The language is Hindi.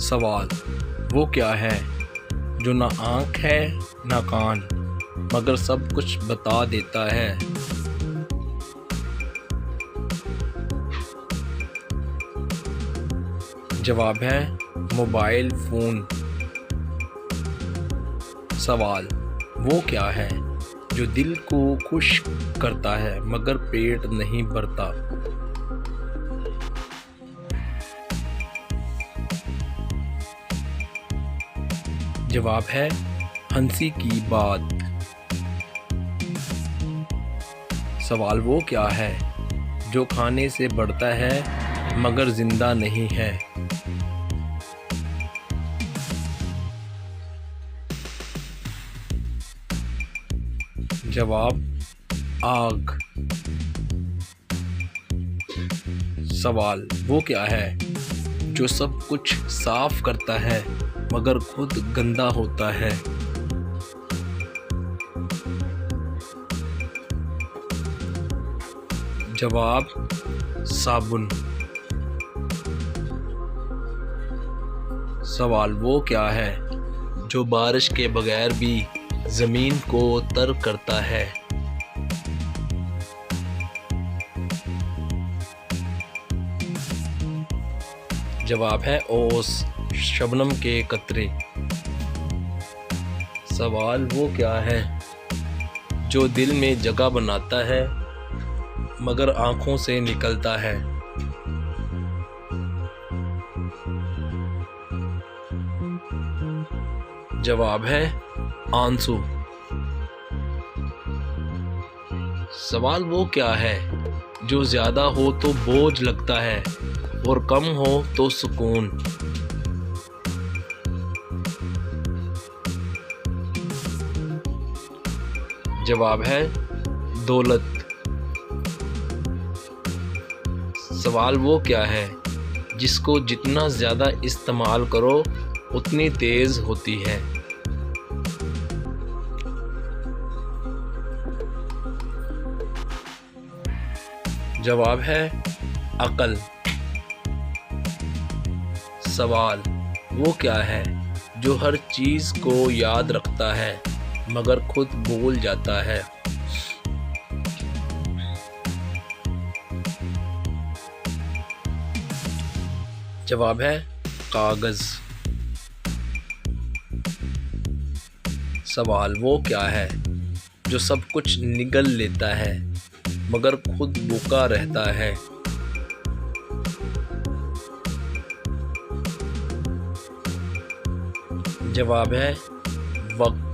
सवाल वो क्या है जो ना आँख है ना कान मगर सब कुछ बता देता है। जवाब है मोबाइल फ़ोन। सवाल वो क्या है जो दिल को खुश करता है मगर पेट नहीं भरता। जवाब है हंसी की बात। सवाल वो क्या है जो खाने से बढ़ता है मगर जिंदा नहीं है। जवाब आग। सवाल वो क्या है जो सब कुछ साफ करता है मगर खुद गंदा होता है। जवाब साबुन। सवाल वो क्या है जो बारिश के बगैर भी ज़मीन को तर करता है। जवाब है ओस, शबनम के कतरे। सवाल वो क्या है जो दिल में जगह बनाता है मगर आँखों से निकलता है। जवाब है आंसू। सवाल वो क्या है जो ज़्यादा हो तो बोझ लगता है और कम हो तो सुकून। जवाब है दौलत। सवाल वो क्या है जिसको जितना ज़्यादा इस्तेमाल करो उतनी तेज़ होती है। जवाब है अकल। सवाल वो क्या है जो हर चीज़ को याद रखता है मगर खुद भूल जाता है। जवाब है कागज़। सवाल वो क्या है जो सब कुछ निगल लेता है मगर खुद भूखा रहता है। जवाब है वक्त।